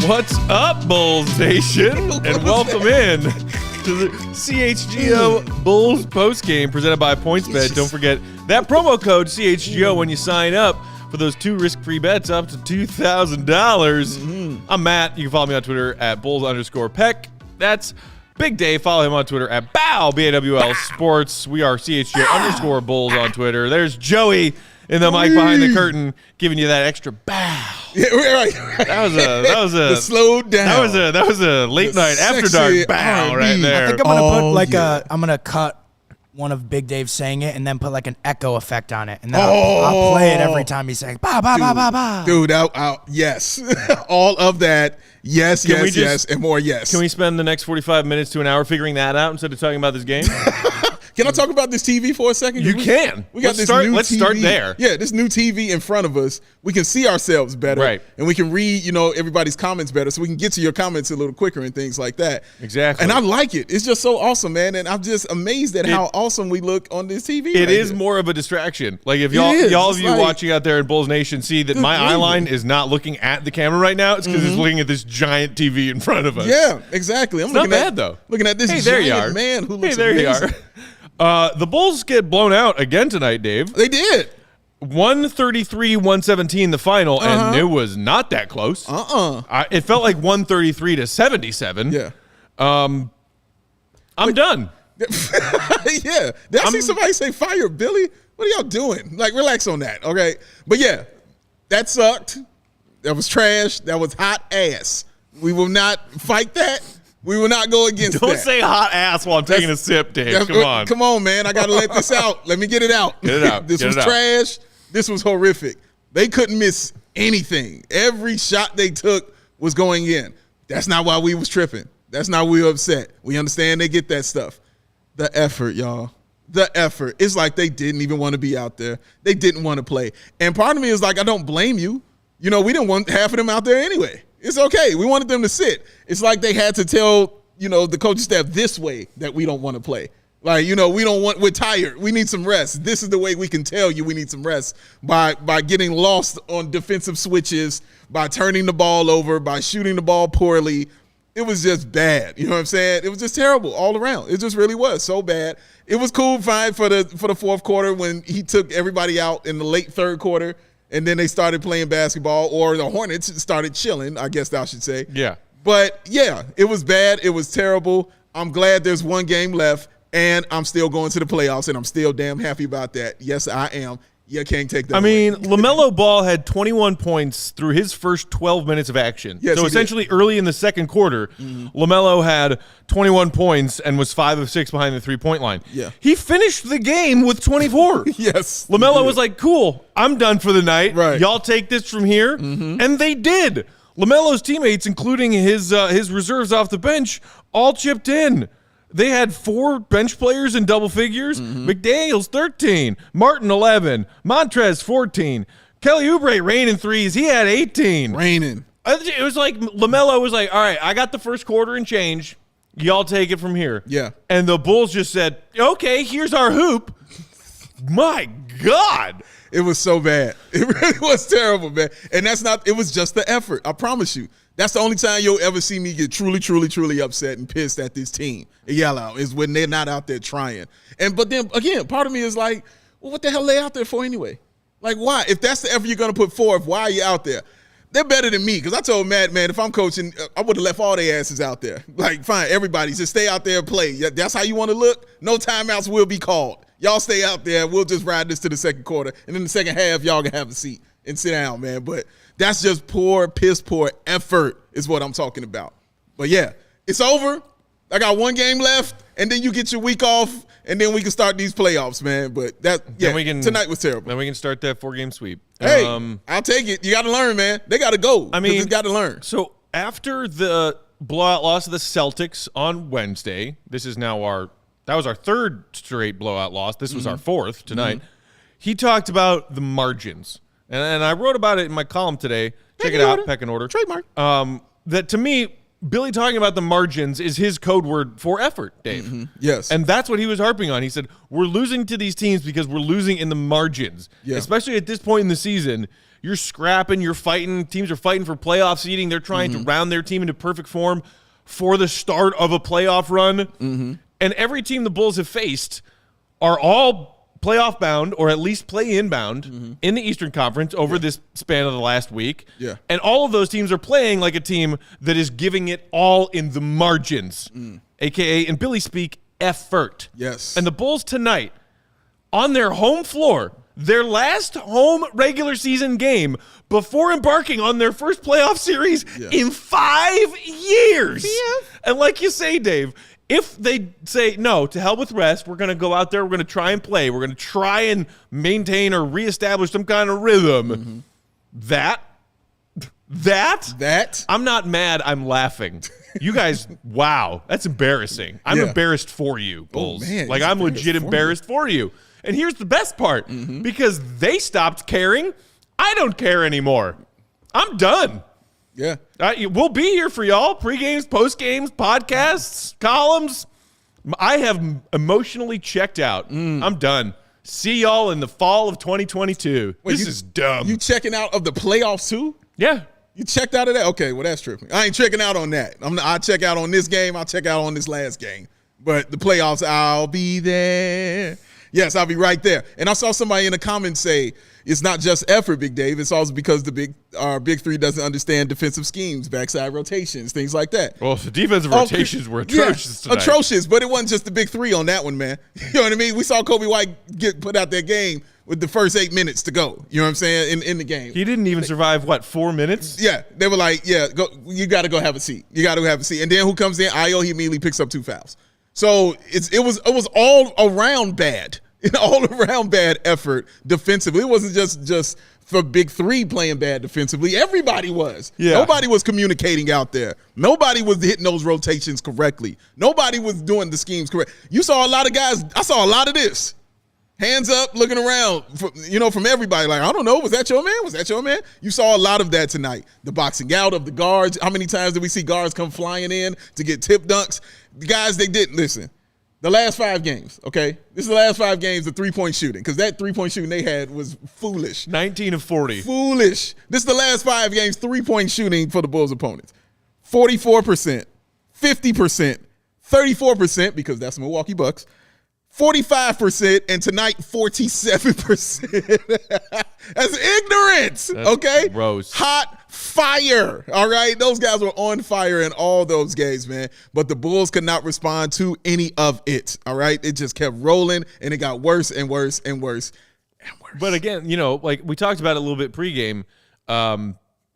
What's up, Bulls Nation? And welcome in to the CHGO Bulls Postgame presented by PointsBet. Don't forget that promo code CHGO when you sign up for those 2 risk-free bets up to $2,000. I'm Matt. You can follow me on Twitter at Bulls_Peck. That's Big Dave. Follow him on Twitter at BAW, BAWL Sports. We are CHGO Bulls on Twitter. There's Joey in the mic behind the curtain giving you that extra bow. Yeah, right. That was a slowed down. That was a late night after dark bow R&B. right there. I think I'm gonna put I'm gonna cut one of Big Dave saying it and then put like an echo effect on it, and then I'll play it every time he's saying ba ba ba ba ba. Dude, yes, all of that. Yes, yes, and more. Yes. Can we spend the next 45 minutes to an hour figuring that out instead of talking about this game? Can I talk about this TV for a second? You can. We got Let's start TV. there. Yeah, this new TV in front of us. We can see ourselves better. Right. And we can read, everybody's comments better, so we can get to your comments a little quicker and things like that. Exactly. And I like it. It's just so awesome, man. And I'm just amazed at how awesome we look on this TV. It is more of a distraction. Like if y'all of you watching out there in Bulls Nation see that my eye line is not looking at the cammer right now, it's because it's looking at this giant TV in front of us. Yeah, exactly. It's not bad though. Looking at this giant man who looks there amazing. you are. The Bulls get blown out again tonight, Dave. They did. 133-117 the final, and it was not that close. It felt like 133-77. Yeah. I'm done. Yeah. Did I see somebody say fire Billy? What are y'all doing? Like, relax on that, okay? But yeah, that sucked. That was trash. That was hot ass. We will not fight that. We will not go against that. Don't say hot ass while I'm taking a sip, Dave. Come on. Come on, man. I got to let this out. Let me get it out. Get it out. This was trash. This was horrific. They couldn't miss anything. Every shot they took was going in. That's not why we was tripping. That's not why we were upset. We understand they get that stuff. The effort, y'all. The effort. It's like they didn't even want to be out there. They didn't want to play. And part of me is like, I don't blame you. We didn't want half of them out there anyway. It's okay. We wanted them to sit. It's like they had to tell, the coaching staff this way that we don't want to play. Like, we're tired. We need some rest. This is the way we can tell you we need some rest by getting lost on defensive switches, by turning the ball over, by shooting the ball poorly. It was just bad. You know what I'm saying? It was just terrible all around. It just really was so bad. It was cool, fine for the fourth quarter when he took everybody out in the late third quarter. And then they started playing basketball, or the Hornets started chilling, I guess I should say. Yeah. But, yeah, it was bad. It was terrible. I'm glad there's one game left, and I'm still going to the playoffs, and I'm still damn happy about that. Yes, I am. You can't take that away. Lamelo Ball had 21 points through his first 12 minutes of action. Yes, so essentially early in the second quarter, Lamelo had 21 points and was 5 of 6 behind the three-point line. Yeah. He finished the game with 24. Yes. Lamelo was like, cool, I'm done for the night. Right. Y'all take this from here. And they did. Lamelo's teammates, including his reserves off the bench, all chipped in. They had 4 bench players in double figures. McDaniels, 13. Martin, 11. Montrez, 14. Kelly Oubre raining threes. He had 18. Raining. It was like LaMelo was like, all right, I got the first quarter and change. Y'all take it from here. Yeah. And the Bulls just said, okay, here's our hoop. My God. It was so bad. It really was terrible, man. And it was just the effort. I promise you. That's the only time you'll ever see me get truly, truly, truly upset and pissed at this team and yell out is when they're not out there trying. But then, again, part of me is like, well, what the hell are they out there for anyway? Like, why? If that's the effort you're going to put forth, why are you out there? They're better than me because I told Matt, man, if I'm coaching, I would have left all their asses out there. Like, fine, everybody, just stay out there and play. That's how you want to look? No timeouts will be called. Y'all stay out there. We'll just ride this to the second quarter. And in the second half, y'all can have a seat and sit down, man. But that's just piss poor effort is what I'm talking about. But, yeah, it's over. I got one game left, and then you get your week off, and then we can start these playoffs, man. But tonight was terrible. Then we can start that 4-game sweep. Hey, I'll take it. You got to learn, man. They got to go. It's got to learn. So after the blowout loss to the Celtics on Wednesday, that was our third straight blowout loss. This was our fourth tonight. He talked about the margins. And I wrote about it in my column today. Check it out, Pecking Order. Trademark. That to me, Billy talking about the margins is his code word for effort, Dave. Yes. And that's what he was harping on. He said, we're losing to these teams because we're losing in the margins. Yeah. Especially at this point in the season, You're scrapping, you're fighting. Teams are fighting for playoff seeding. They're trying to round their team into perfect form for the start of a playoff run. And every team the Bulls have faced are all playoff bound or at least play-in bound in the Eastern Conference over this span of the last week. Yeah. And all of those teams are playing like a team that is giving it all in the margins, a.k.a., in Billy speak, effort. Yes. And the Bulls tonight, on their home floor, their last home regular season game before embarking on their first playoff series in 5 years. And like you say, Dave, if they say, no, to hell with rest, we're going to go out there, we're going to try and play, we're going to try and maintain or reestablish some kind of rhythm, that, I'm not mad, I'm laughing. You guys, wow, that's embarrassing. I'm embarrassed for you, Bulls. Oh, man, like, I'm legit embarrassed for you. And here's the best part. Because they stopped caring, I don't care anymore. I'm done. Yeah. We'll be here for y'all. Pre-games, post-games, podcasts, columns. I have emotionally checked out. I'm done. See y'all in the fall of 2022. Wait, this is dumb. You checking out of the playoffs too? Yeah. You checked out of that? Okay, well, that's tripping. I ain't checking out on that. I'll check out on this game. I'll check out on this last game. But the playoffs, I'll be there. Yes, I'll be right there. And I saw somebody in the comments say, it's not just effort, Big Dave. It's also because our big three doesn't understand defensive schemes, backside rotations, things like that. Well, the defensive rotations were atrocious tonight. Atrocious, but it wasn't just the big three on that one, man. You know what I mean? We saw Coby White get put out that game with the first 8 minutes to go. You know what I'm saying? In the game. He didn't even survive, 4 minutes? Yeah. They were like, go. You got to go have a seat. You got to have a seat. And then who comes in? Ayo, he immediately picks up 2 fouls. So it was all around bad. An all-around bad effort defensively. It wasn't just for big three playing bad defensively. Everybody was. Yeah. Nobody was communicating out there. Nobody was hitting those rotations correctly. Nobody was doing the schemes correct. You saw a lot of guys. I saw a lot of this. Hands up, looking around, from everybody. Like, I don't know, was that your man? Was that your man? You saw a lot of that tonight. The boxing out of the guards. How many times did we see guards come flying in to get tip dunks? The guys, they didn't. Listen. The last 5 games, okay? This is the last 5 games of three-point shooting because that three-point shooting they had was foolish. 19 of 40. Foolish. This is the last 5 games three-point shooting for the Bulls' opponents. 44%, 50%, 34% because that's the Milwaukee Bucks, 45%, and tonight 47%. That's ignorance, okay? Gross. Hot fire, all right? Those guys were on fire in all those games, man. But the Bulls could not respond to any of it, all right? It just kept rolling, and it got worse and worse and worse and worse. But again, like we talked about it a little bit pregame,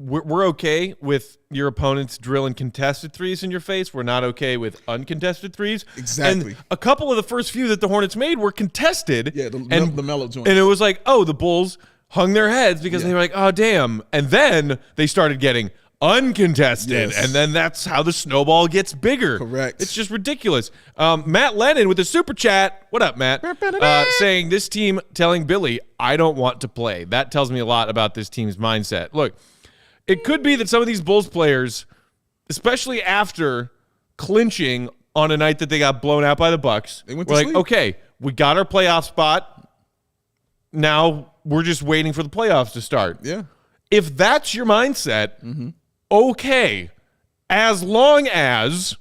we're okay with your opponents drilling contested threes in your face. We're not okay with uncontested threes. Exactly. And a couple of the first few that the Hornets made were contested. Yeah, the Lamelo joint. And it was like, the Bulls hung their heads because they were like, oh, damn. And then they started getting uncontested. Yes. And then that's how the snowball gets bigger. Correct. It's just ridiculous. Matt Lennon with a super chat. What up, Matt? Saying this team telling Billy, I don't want to play. That tells me a lot about this team's mindset. Look, it could be that some of these Bulls players, especially after clinching on a night that they got blown out by the Bucks, were like, okay, we got our playoff spot. Now we're just waiting for the playoffs to start. Yeah. If that's your mindset, okay, as long as,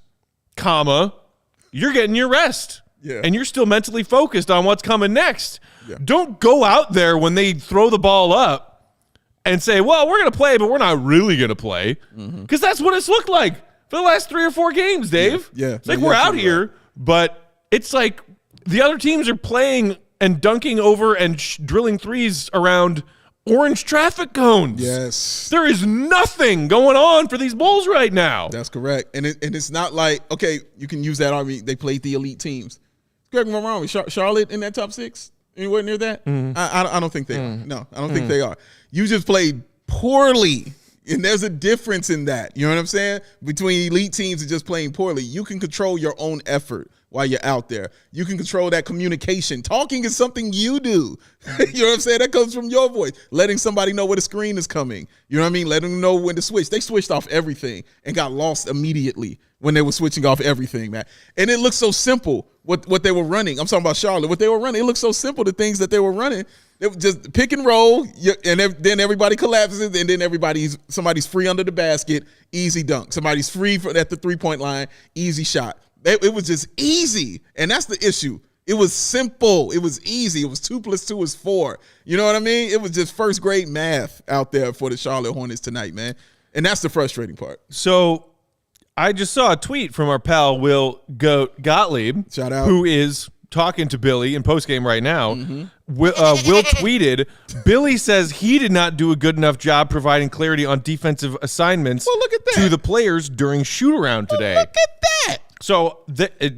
you're getting your rest. Yeah. And you're still mentally focused on what's coming next. Yeah. Don't go out there when they throw the ball up and say, well, we're going to play, but we're not really going to play. Because that's what it's looked like for the last 3 or 4 games, Dave. Yeah. It's like we're out here, but it's like the other teams are playing and dunking over and drilling threes around orange traffic cones. Yes. There is nothing going on for these Bulls right now. That's correct. And it's not like, okay, you can use that argument. They played the elite teams. Correct me if I'm wrong. Charlotte in that top 6? Anywhere near that? I don't think they are. No, I don't think they are. You just played poorly, and there's a difference in that. You know what I'm saying? Between elite teams and just playing poorly. You can control your own effort while you're out there. You can control that communication. Talking is something you do. You know what I'm saying? That comes from your voice. Letting somebody know where the screen is coming. You know what I mean? Letting them know when to switch. They switched off everything and got lost immediately when they were switching off everything, man. And it looked so simple what they were running. I'm talking about Charlotte. What they were running, it looked so simple, the things that they were running. It was just pick and roll, and then everybody collapses, and then somebody's free under the basket, easy dunk. Somebody's free at the 3-point line, easy shot. It was just easy, and that's the issue. It was simple. It was easy. It was 2 + 2 is 4. You know what I mean? It was just first grade math out there for the Charlotte Hornets tonight, man. And that's the frustrating part. So I just saw a tweet from our pal Will Gottlieb, shout out, who is talking to Billy in postgame right now. Will tweeted, Billy says he did not do a good enough job providing clarity on defensive assignments to the players during shoot-around today. Look at that. So it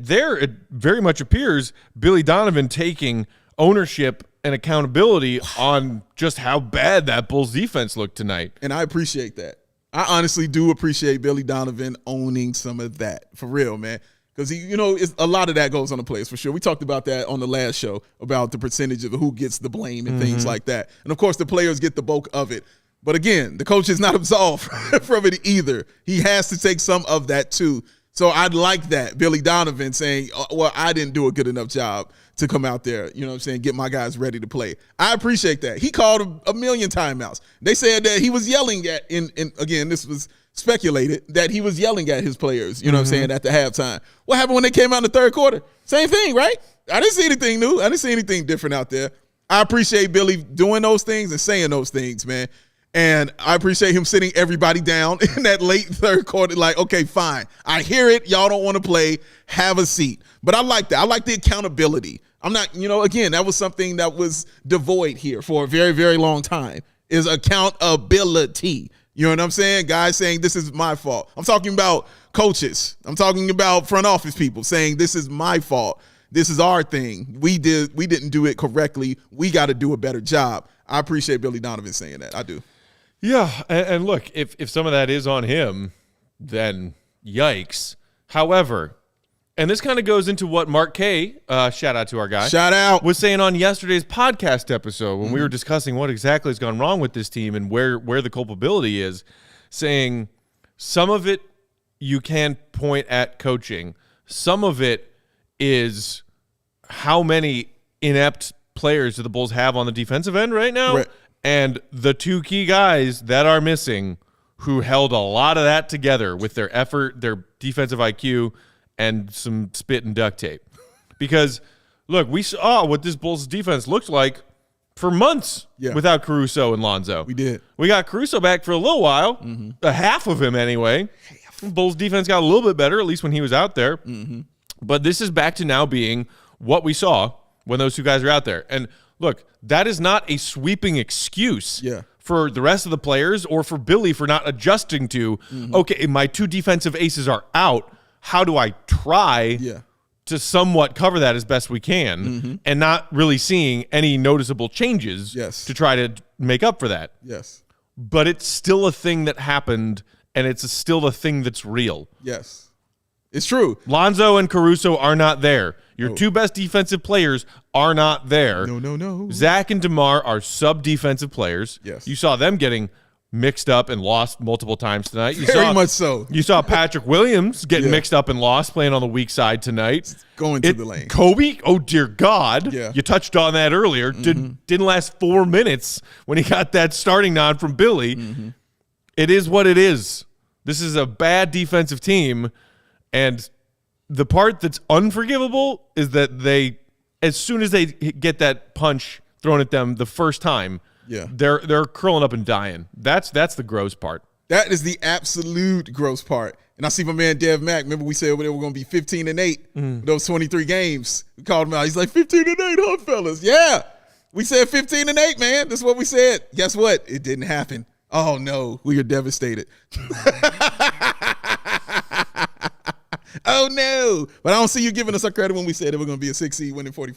very much appears Billy Donovan taking ownership and accountability on just how bad that Bulls defense looked tonight. And I appreciate that. I honestly do appreciate Billy Donovan owning some of that, for real, man. Because, a lot of that goes on the players, for sure. We talked about that on the last show, about the percentage of who gets the blame and things like that. And, of course, the players get the bulk of it. But, again, the coach is not absolved from it either. He has to take some of that, too. So I'd like that, Billy Donovan saying, well, I didn't do a good enough job to come out there, get my guys ready to play. I appreciate that. He called a million timeouts. They said that he was yelling at, and again, this was speculated, that he was yelling at his players, at the halftime. What happened when they came out in the third quarter? Same thing, right? I didn't see anything new. I didn't see anything different out there. I appreciate Billy doing those things and saying those things, man. And I appreciate him sitting everybody down in that late third quarter, like, okay, fine. I hear it. Y'all don't want to play. Have a seat. But I like that. I like the accountability. I'm not, again, that was something that was devoid here for a very, very long time, is accountability. You know what I'm saying? Guys saying this is my fault. I'm talking about coaches. I'm talking about front office people saying this is my fault. This is our thing. We didn't do it correctly. We got to do a better job. I appreciate Billy Donovan saying that. I do. Yeah, and look, if some of that is on him, then yikes. However, and this kind of goes into what Mark K, shout out to our guy, was saying on yesterday's podcast episode when we were discussing what exactly has gone wrong with this team and where the culpability is, saying some of it you can point at coaching. Some of it is how many inept players do the Bulls have on the defensive end right now? Right. And the two key guys that are missing who held a lot of that together with their effort, their defensive IQ, and some spit and duct tape. Because, look, we saw what this Bulls defense looked like for months without Caruso and Lonzo. We did. We got Caruso back for a little while, a half of him anyway. Bulls defense got a little bit better, at least when he was out there. But this is back to now being what we saw when those two guys are out there. And, look, that is not a sweeping excuse for the rest of the players or for Billy for not adjusting to, okay, my two defensive aces are out. How do I try to somewhat cover that as best we can and not really seeing any noticeable changes to try to make up for that? Yes. But it's still a thing that happened, and it's still a thing that's real. Yes. It's true. Lonzo and Caruso are not there. Your two best defensive players are not there. No. Zach and Demar are sub-defensive players. Yes. You saw them getting mixed up and lost multiple times tonight. Very much so. You saw Patrick Williams getting mixed up and lost, playing on the weak side tonight. Going to the lane. Coby, oh dear God. Yeah. You touched on that earlier. Didn't last 4 minutes when he got that starting nod from Billy. It is what it is. This is a bad defensive team. And the part that's unforgivable is that they, as soon as they get that punch thrown at them the first time, they're curling up and dying. That's the gross part. That is the absolute gross part. And I see my man Dev Mack. Remember we said they were going to be 15-8 those 23 games. We called him out. He's like 15-8, huh, fellas? Yeah, we said 15-8, man. That's what we said. Guess what? It didn't happen. Oh no, we are devastated. Oh, no. But I don't see you giving us our credit when we said it was going to be a 6 seed winning 46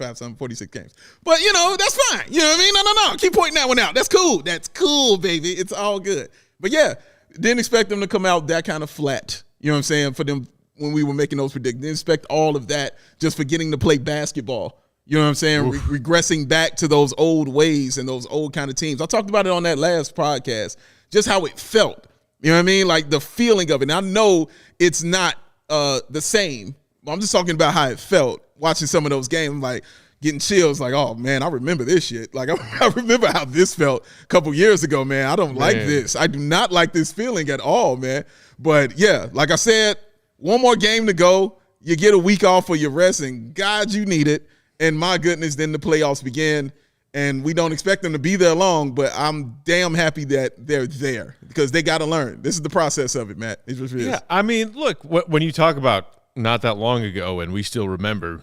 games. But, that's fine. You know what I mean? No. Keep pointing that one out. That's cool. That's cool, baby. It's all good. But, yeah, didn't expect them to come out that kind of flat. You know what I'm saying? For them when we were making those predictions. Didn't expect all of that just for getting to play basketball. You know what I'm saying? Regressing back to those old ways and those old kind of teams. I talked about it on that last podcast, just how it felt. You know what I mean? Like the feeling of it. And I know it's not the same. I'm just talking about how it felt watching some of those games. Like, getting chills like, oh, man, I remember this shit. Like, I remember how this felt a couple years ago, man. I don't like this. I do not like this feeling at all, man. But, yeah, like I said, one more game to go. You get a week off for your rest, and God, you need it. And my goodness, then the playoffs begin. And we don't expect them to be there long, but I'm damn happy that they're there because they got to learn. This is the process of it, Matt. It just is. Yeah, I mean, look, when you talk about not that long ago and we still remember,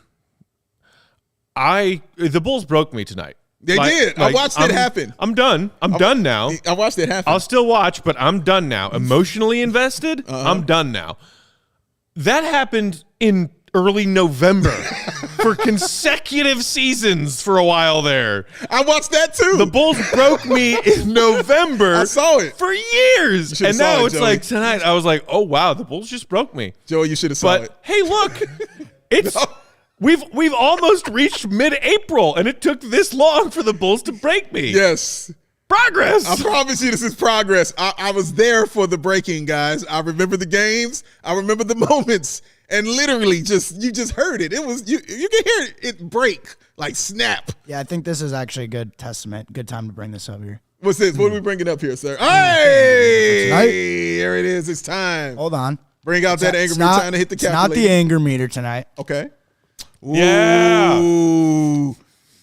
the Bulls broke me tonight. They did. I watched it happen. I'm done. I'm done now. I watched it happen. I'll still watch, but I'm done now. Emotionally invested, I'm done now. That happened in early November for consecutive seasons for a while there. I watched that too. The Bulls broke me in November. I saw it. For years. And now it's Joey. like tonight I was like, oh, wow, the Bulls just broke me. Joey, you should have saw it. But, hey, look, it's we've almost reached mid-April, and it took this long for the Bulls to break me. Yes. Progress. I promise you this is progress. I was there for the breaking, guys. I remember the games. I remember the moments. And literally, you just heard it. It was you can hear it break, like snap. Yeah, I think this is actually a good testament. Good time to bring this up here. What's this? What are we bringing up here, sir? Hey, there it is. It's time. Hold on. Bring out that anger meter. Time to hit the calculator. Not the anger meter tonight. Okay. Ooh, Yeah.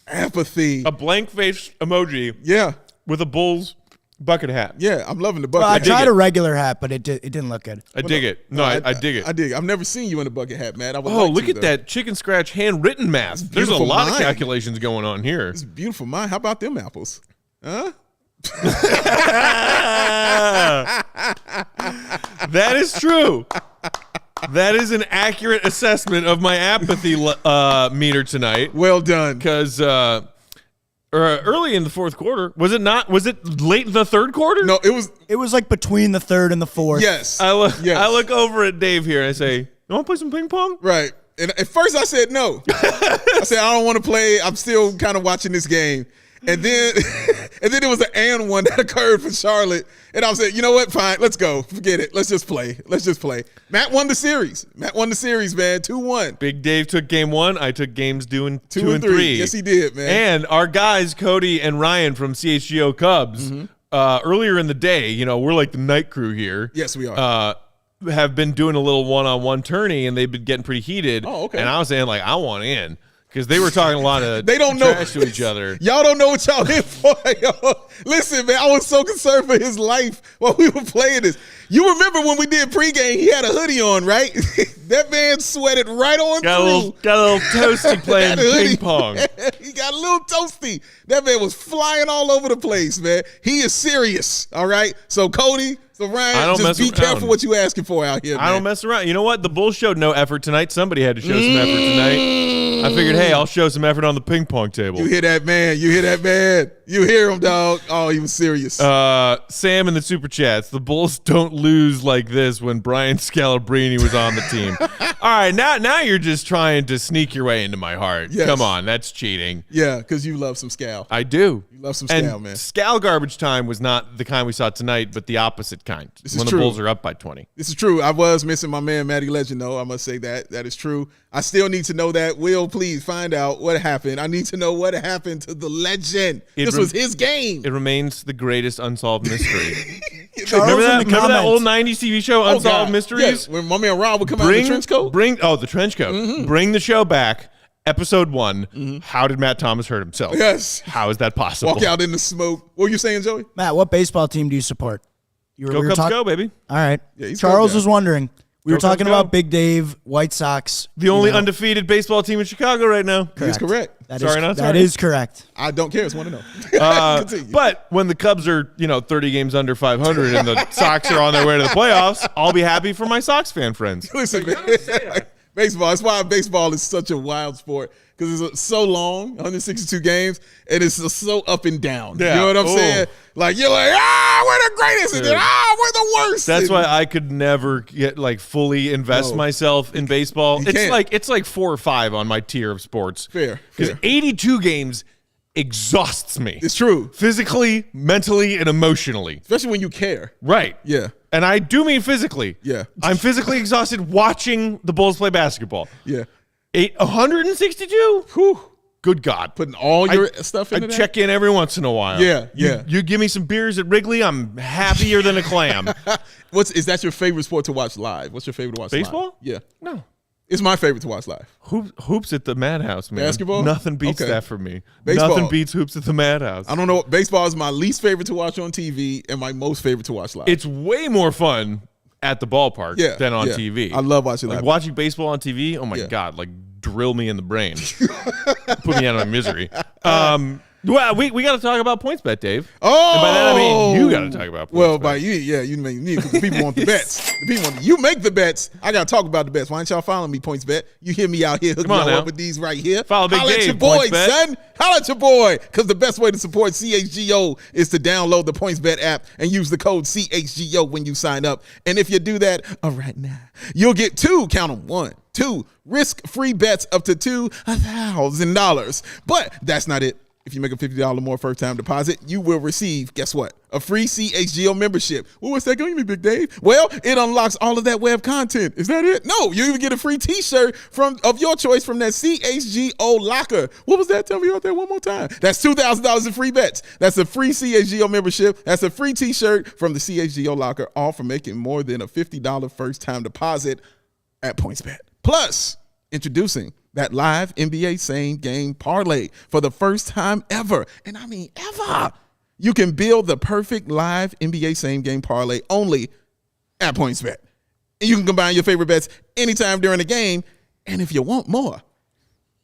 apathy. A blank face emoji. Yeah. With a Bulls bucket hat. Yeah, I'm loving the bucket Well, I hat. tried a regular hat, but it didn't look good. I dig it. No, I dig it. I dig it. I've never seen you in a bucket hat, man. I would Oh, like look to, at though. that chicken scratch handwritten math. There's a beautiful lot of mind. calculations going on here. It's beautiful, man. How about them apples? Huh? That is true. That is an accurate assessment of my apathy meter tonight. Well done. Because early in the fourth quarter, was it not? Was it late in the third quarter? No, it was. It was like between the third and the fourth. Yes. I look Yes. over at Dave here and I say, "You want to play some ping pong?" Right. And at first I said no. I said, I don't want to play. I'm still kind of watching this game. And then it was an and one that occurred for Charlotte. And I said, you know what? Fine. Let's go. Forget it. Let's just play. Matt won the series. Man. 2-1. Big Dave took game one. I took games doing 2 and 3. Yes, he did, man. And our guys, Cody and Ryan from CHGO Cubs, earlier in the day, we're like the night crew here. Yes, we are. Have been doing a little one-on-one tourney, and they've been getting pretty heated. Oh, okay. And I was saying, like, I want in. Because they were talking a lot of They don't know. trash to each other. Y'all don't know what y'all in for. Yo. Listen, man, I was so concerned for his life while we were playing this. You remember when we did pregame, he had a hoodie on, right? That man sweated right on Got through. a little toasty playing That hoodie, ping pong. man. He got a little toasty. That man was flying all over the place, man. He is serious, all right? So, Cody, I Ryan, don't just mess be around. careful what you asking for out here, man. I don't mess around. You know what? The Bulls showed no effort tonight. Somebody had to show some effort tonight. I figured, hey, I'll show some effort on the ping pong table. You hear that, man. You hear him, dog. Oh, he was serious. Sam in the super chats. The Bulls don't lose like this when Brian Scalabrine was on the team. All right, now you're just trying to sneak your way into my heart. Yes. Come on, that's cheating. Yeah, because you love some scal. I do. You love some And scal, man. Scal garbage time was not the kind we saw tonight, but the opposite kind. This is when true. the Bulls are up by 20. This is true. I was missing my man, Matty Legend, though. I must say that. That is true. I still need to know that. Will, please find out what happened. I need to know what happened to the legend. This was his game. It remains the greatest unsolved mystery. Charles remember in the that comments. old 90s TV show, Oh, Unsolved God. Mysteries? Yes, when my man Rob would come out in the trench coat. The trench coat. Bring the show back. Episode 1. How did Matt Thomas hurt himself? Yes. How is that possible? Walk out in the smoke. What were you saying, Joey? Matt, what baseball team do you support? Go Cubs, go, baby. All right. Yeah, he's Charles Cubs guy. was wondering. We were Go Cubs, talking go. about Big Dave, White Sox. The only undefeated baseball team in Chicago right now. He's correct. That Sorry, is, not that sorry. is correct. I don't care. Just want to know. Continue. But when the Cubs are, 30 games under 500 and the Sox are on their way to the playoffs, I'll be happy for my Sox fan friends. Listen, man. Baseball. That's why baseball is such a wild sport because it's so long, 162 games, and it's so up and down. Yeah. You know what I'm Ooh. saying? Like you're like, we're the greatest, and then we're the worst. That's And- why I could never get fully invest myself in baseball. You It's can't. it's like 4 or 5 on my tier of sports. Fair. Because 82 games exhausts me. It's true, Physically, mentally, and emotionally. especially when you care. Right. Yeah. And I do mean physically. Yeah. I'm physically exhausted watching the Bulls play basketball. Yeah. 162? Whew. Good God. Putting all your stuff in I check in every once in a while. Yeah. You give me some beers at Wrigley, I'm happier than a clam. Is that your favorite sport to watch live? What's your favorite to watch live? Baseball? Yeah. No. It's my favorite to watch live. Hoops at the Madhouse, man. Basketball? Nothing beats Okay. that for me. Baseball. Nothing beats hoops at the Madhouse. I don't know. Baseball is my least favorite to watch on TV and my most favorite to watch live. It's way more fun at the ballpark than on TV. I love watching like live. watching baseball on TV. Oh my God, like drill me in the brain. Put me out of my misery. Well, we got to talk about PointsBet, Dave. Oh, and by that I mean you got to talk about PointsBet. Well, by you make me because the people want the bets. The people want you make the bets. I got to talk about the bets. Why don't y'all follow me, PointsBet? You hear me out here hooking y'all up with these right here. Follow Big Holla Dave, at your boy, PointsBet. son. Holla at your boy, because the best way to support CHGO is to download the PointsBet app and use the code CHGO when you sign up. And if you do that right now, you'll get two risk-free bets up to $2,000. But that's not it. If you make a $50 or more first-time deposit, you will receive, guess what? A free CHGO membership. Well, what's that going to be, Big Dave? Well, it unlocks all of that web content. Is that it? No, you even get a free T-shirt of your choice from that CHGO locker. What was that? Tell me about that one more time. That's $2,000 in free bets. That's a free CHGO membership. That's a free T-shirt from the CHGO locker, all for making more than a $50 first-time deposit at PointsBet. Plus, introducing that live NBA same game parlay for the first time ever. And I mean ever. You can build the perfect live NBA same game parlay only at PointsBet. And you can combine your favorite bets anytime during the game. And if you want more,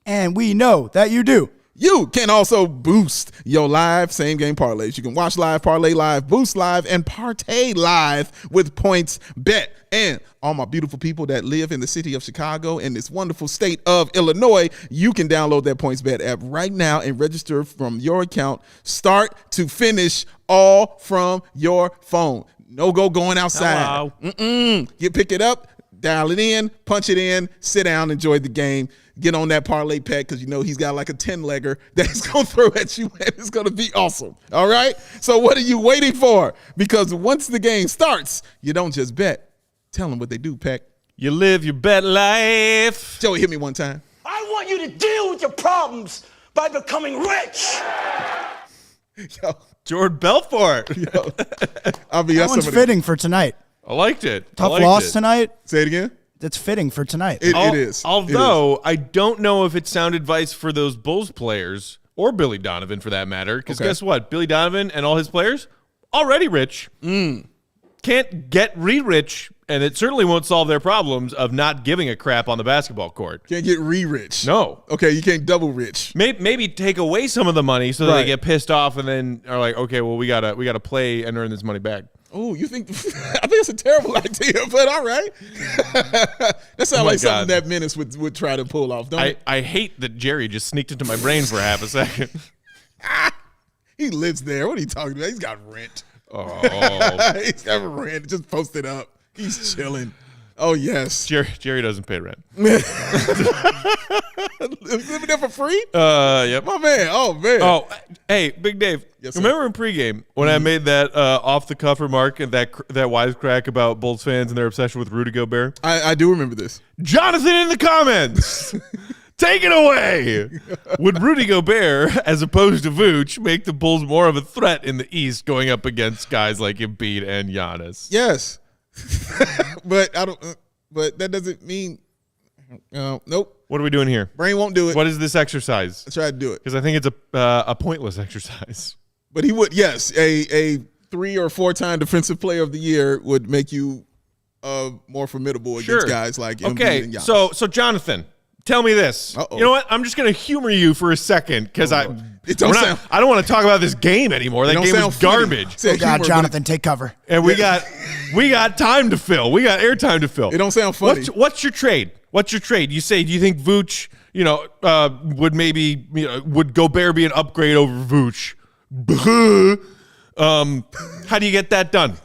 and we know that you do, you can also boost your live same game parlays. You can watch live, parlay live, boost live, and partay live with PointsBet. And all my beautiful people that live in the city of Chicago and this wonderful state of Illinois, you can download that PointsBet app right now and register from your account, start to finish, all from your phone. No going outside. You pick it up, dial it in, punch it in, sit down, enjoy the game. Get on that parlay pack because you know he's got like a 10-legger that he's going to throw at you, and it's going to be awesome. All right? So what are you waiting for? Because once the game starts, you don't just bet. Tell them what they do, Peck. You live your bet life. Joey, hit me one time. I want you to deal with your problems by becoming rich. Yo, Jordan Belfort. yo. I'll be that one's fitting for tonight. I liked it. Tough loss tonight. Say it again. That's fitting for tonight. It is. Although I don't know if it's sound advice for those Bulls players or Billy Donovan for that matter. Because guess what? Billy Donovan and all his players already rich. Can't get rich, and it certainly won't solve their problems of not giving a crap on the basketball court. Can't get rich. No. Okay, you can't double rich. Maybe take away some of the money so that they get pissed off and then are like, okay, well we gotta play and earn this money back. Oh, you think? I think it's a terrible idea, but all right. That sounds like something that Menace would try to pull off, don't it? I hate that Jerry just sneaked into my brain for half a second. He lives there. What are you talking about? He's got rent. Oh, He's got rent. Just post it up. He's chilling. Oh, yes. Jerry doesn't pay rent. Living there for free? Yep. My man. Oh, man. Oh, hey, Big Dave. Yes, sir. Remember in pregame when I made that off-the-cuff remark and that wisecrack about Bulls fans and their obsession with Rudy Gobert? I do remember this. Jonathan in the comments. Take it away. Would Rudy Gobert, as opposed to Vooch, make the Bulls more of a threat in the East going up against guys like Embiid and Giannis? Yes. But I don't. But that doesn't mean. Nope. What are we doing here? Brain won't do it. What is this exercise? I tried to do it. Because I think it's a pointless exercise. But he would. Yes, a 3 or 4 time defensive player of the year would make you more formidable against guys like Embiid and Giannis. So Jonathan, tell me this. Uh-oh. You know what? I'm just going to humor you for a second because I don't want to talk about this game anymore. That game was garbage. Oh God, Jonathan, take cover. And we got time to fill. We got airtime to fill. It don't sound funny. What's your trade? What's your trade? You say, do you think Vooch, would Gobert be an upgrade over Vooch? How do you get that done?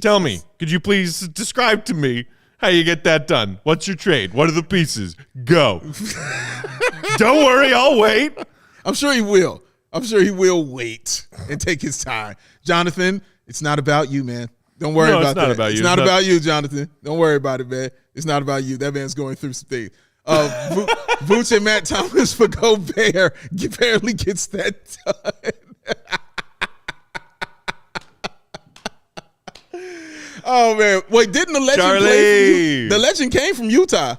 Tell me. Could you please describe to me how you get that done? What's your trade? What are the pieces? Go. Don't worry, I'll wait. I'm sure he will. I'm sure he will wait and take his time. Jonathan, it's not about you, man. Don't worry about that. It's not about you, Jonathan. Don't worry about it, man. It's not about you. That man's going through some things. Vooch and Matt Thomas for Gobert barely gets that done. Oh, man. Wait, didn't the legend play? The legend came from Utah.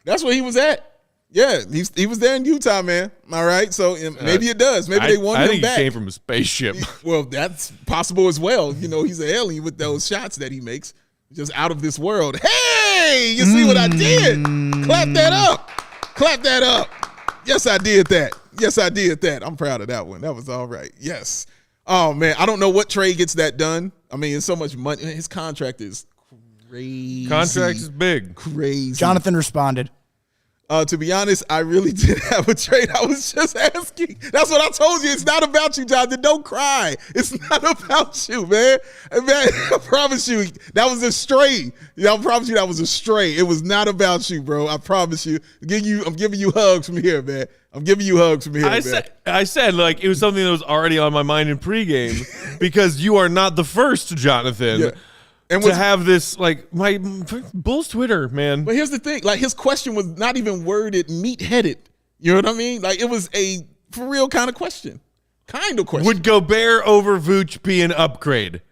That's where he was at. Yeah, he was there in Utah, man. All right, so maybe it does. Maybe they want him back. I think he came from a spaceship. Well, that's possible as well. You know, he's an alien with those shots that he makes. Just out of this world. Hey, you see what I did? Clap that up. Clap that up. Yes, I did that. Yes, I did that. I'm proud of that one. That was all right. Yes. Oh, man. I don't know what trade gets that done. I mean, it's so much money. His contract is crazy. Contract is big. Crazy. Jonathan responded. To be honest, I really did have a trade. I was just asking. That's what I told you. It's not about you, Jonathan. Don't cry. It's not about you, man. Man, I promise you, that was a stray. I promise you that was a stray. It was not about you, bro. I promise you. I'm giving you hugs from here, man. I'm giving you hugs from here, man. I said, like, it was something that was already on my mind in pregame because you are not the first, Jonathan. Yeah. And to have this, like, my Bulls Twitter, man. But here's the thing. Like, his question was not even worded meat-headed. You know what I mean? Like, it was a for real kind of question. Kind of question. Would Gobert over Vooch be an upgrade?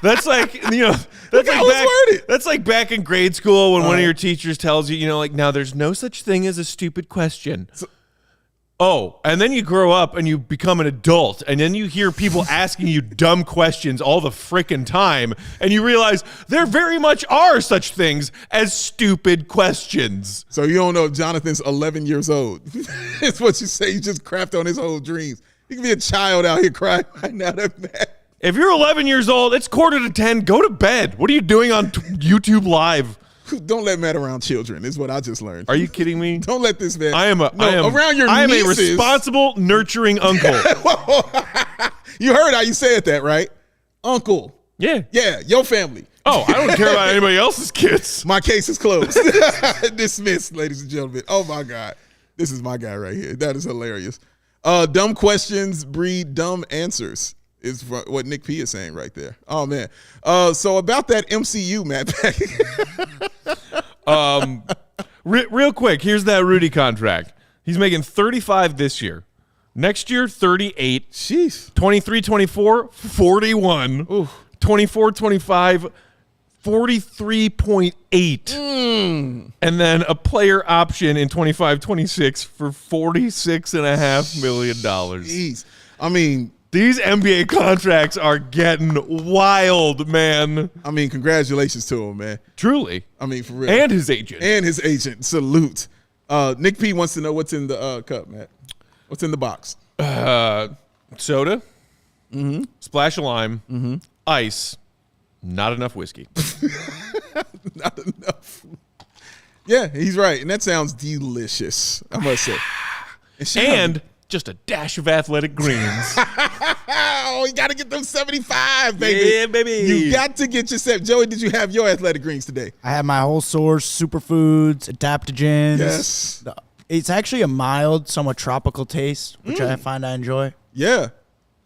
That's like, you know, that's like back in grade school when one of your teachers tells you, you know, like, now there's no such thing as a stupid question. And then you grow up and you become an adult, and then you hear people asking you dumb questions all the frickin' time, and you realize there very much are such things as stupid questions. So you don't know Jonathan's 11 years old. It's what you say. You just crapped on his whole dreams. He could be a child out here crying right now. That bad. If you're 11 years old, it's 9:45. Go to bed. What are you doing on YouTube Live? Don't let Matt around children, is what I just learned. Are you kidding me? Don't let this man. I am around your I am nieces. a responsible, nurturing uncle. You heard how you said that, right? Uncle. Yeah. Yeah, your family. Oh, I don't care about anybody else's kids. My case is closed. Dismissed, ladies and gentlemen. Oh, my God. This is my guy right here. That is hilarious. Dumb questions breed dumb answers is what Nick P is saying right there. Oh, man. So about that MCU, Matt. Real quick, here's that Rudy contract. He's making 35 this year. Next year, 38. Jeez. 23-24, 41. Ooh. 24-25, 43.8. And then a player option in 25-26 for $46.5 million. Jeez. I mean, these NBA contracts are getting wild, man. I mean, congratulations to him, man. Truly. I mean, for real. And his agent. Salute. Nick P wants to know what's in the cup, Matt. What's in the box? Soda. Mm-hmm. Splash of lime. Mm-hmm. Ice. Not enough whiskey. Not enough. Yeah, he's right. And that sounds delicious, I must say. And just a dash of athletic greens. Oh, you got to get them 75, baby. Yeah, baby. You got to get yourself. Joey, did you have your athletic greens today? I had my whole source, superfoods, adaptogens. Yes. It's actually a mild, somewhat tropical taste, which I find I enjoy. Yeah,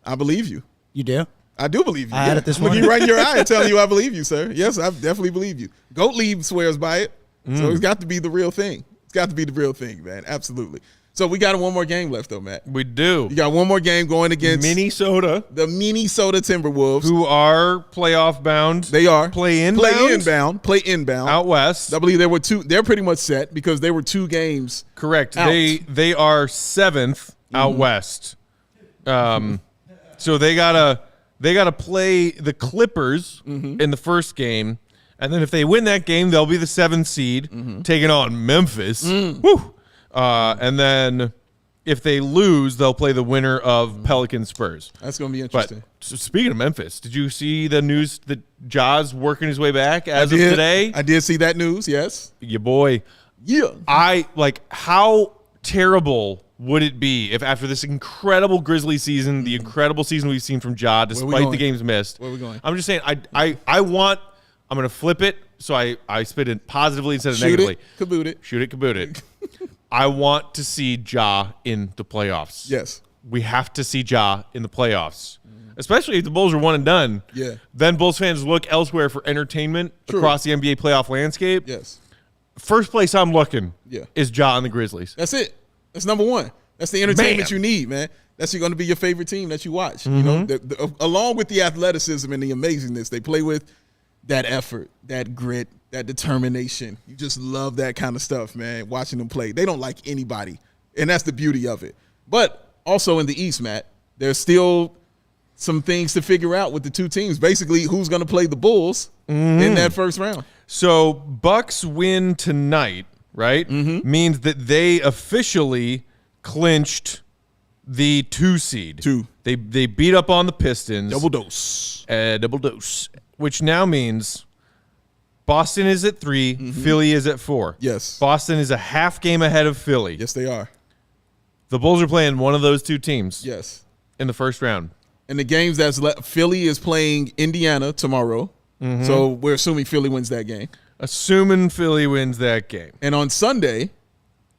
I believe you. You do? I do believe you. I had it this morning. Looking right in your eye and telling you I believe you, sir. Yes, I definitely believe you. Goat Leaf swears by it, so it's got to be the real thing. It's got to be the real thing, man. Absolutely. So we got one more game left, though, Matt. We do. You got one more game going against Minnesota. The Minnesota Timberwolves. Who are playoff bound. They are. Play inbound. Play inbound. Out west. I believe there were two. They're pretty much set because they were 2 games. Correct. Out. They are 7th out west. So they gotta play the Clippers in the first game. And then if they win that game, they'll be the 7th seed, taking on Memphis. Woo! And then if they lose, they'll play the winner of Pelicans Spurs. That's going to be interesting. But so speaking of Memphis, did you see the news that Ja's working his way back as of today? I did see that news, yes. Your boy. Yeah. How terrible would it be if after this incredible Grizzly season, the incredible season we've seen from Ja, despite the games missed. Where are we going? I'm just saying, I'm going to flip it so I spit it positively instead of negatively. Shoot it, kaboot it. I want to see Ja in the playoffs. Yes. We have to see Ja in the playoffs. especially if the Bulls are one and done. Yeah. Then Bulls fans look elsewhere for entertainment across the NBA playoff landscape. Yes. First place I'm looking is Ja and the Grizzlies. That's it. That's number one. That's the entertainment you need, man. That's going to be your favorite team that you watch. You know, along with the athleticism and the amazingness they play with, that effort, that grit, that determination. You just love that kind of stuff, man, watching them play. They don't like anybody, and that's the beauty of it. But also in the East, Matt, there's still some things to figure out with the two teams. Basically, who's going to play the Bulls in that first round. So Bucks win tonight, right? Means that they officially clinched the 2 seed. They beat up on the Pistons. Double dose. Which now means Boston is at 3, Philly is at 4. Yes. Boston is a half game ahead of Philly. Yes, they are. The Bulls are playing one of those two teams. Yes. In the first round. And the games that's left, Philly is playing Indiana tomorrow. So we're assuming Philly wins that game. Assuming Philly wins that game. And on Sunday,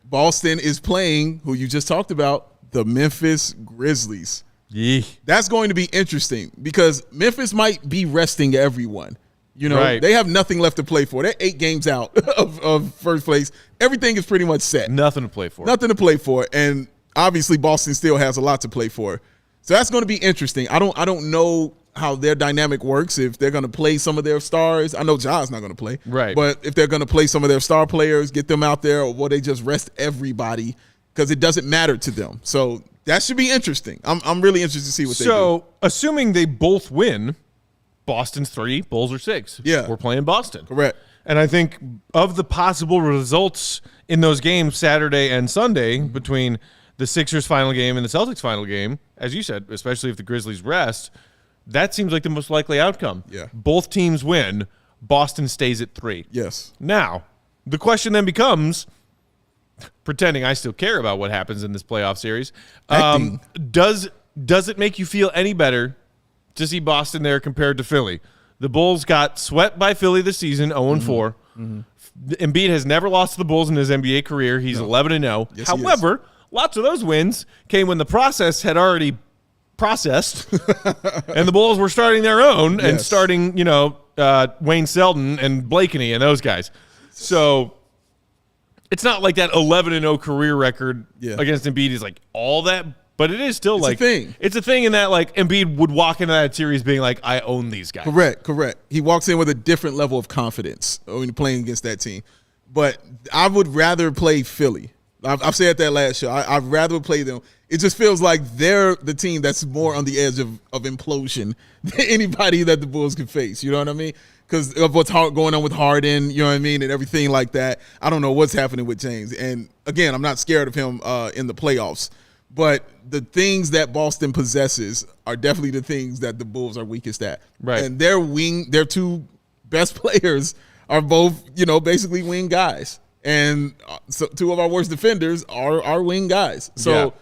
Boston is playing, who you just talked about, the Memphis Grizzlies. Yeah. That's going to be interesting because Memphis might be resting everyone. You know, they have nothing left to play for. They're 8 games out of first place. Everything is pretty much set. Nothing to play for. Nothing to play for. And obviously Boston still has a lot to play for. So that's going to be interesting. I don't know how their dynamic works, if they're going to play some of their stars. I know Ja's not going to play. Right. But if they're going to play some of their star players, get them out there, or will they just rest everybody because it doesn't matter to them. So that should be interesting. I'm really interested to see what they do. So, assuming they both win, Boston's 3, Bulls are 6. Yeah. We're playing Boston. Correct. And I think of the possible results in those games Saturday and Sunday between the Sixers final game and the Celtics final game, as you said, especially if the Grizzlies rest, that seems like the most likely outcome. Yeah. Both teams win. Boston stays at 3. Yes. Now, the question then becomes, pretending I still care about what happens in this playoff series, does it make you feel any better to see Boston there compared to Philly? The Bulls got swept by Philly this season, 0-4. Embiid has never lost to the Bulls in his NBA career. He's 11-0. Yes, However, lots of those wins came when the process had already processed, and the Bulls were starting their own and starting, Wayne Selden and Blakeney and those guys. So it's not like that 11-0 career record against Embiid is like all that, but it is still a thing. It's a thing in that like Embiid would walk into that series being like, I own these guys. Correct. He walks in with a different level of confidence when playing against that team. But I would rather play Philly. I've said that last show. I'd rather play them. It just feels like they're the team that's more on the edge of implosion than anybody that the Bulls could face. You know what I mean? Because of what's going on with Harden, you know what I mean, and everything like that. I don't know what's happening with James. And, again, I'm not scared of him in the playoffs. But the things that Boston possesses are definitely the things that the Bulls are weakest at. Right. And their 2 best players are both, basically wing guys. And so 2 of our worst defenders are wing guys. So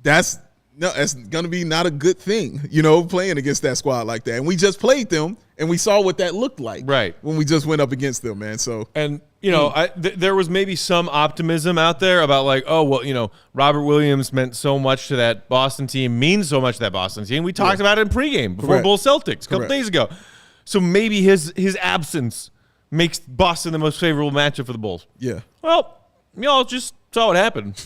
that's going to be not a good thing, playing against that squad like that. And we just played them, and we saw what that looked like when we just went up against them, man. So and there was maybe some optimism out there about like, oh well, Robert Williams meant so much to that Boston team, means so much to that Boston team. We talked about it in pregame before Bulls Celtics a couple days ago. So maybe his absence makes Boston the most favorable matchup for the Bulls. Yeah. Well, y'all just saw what happened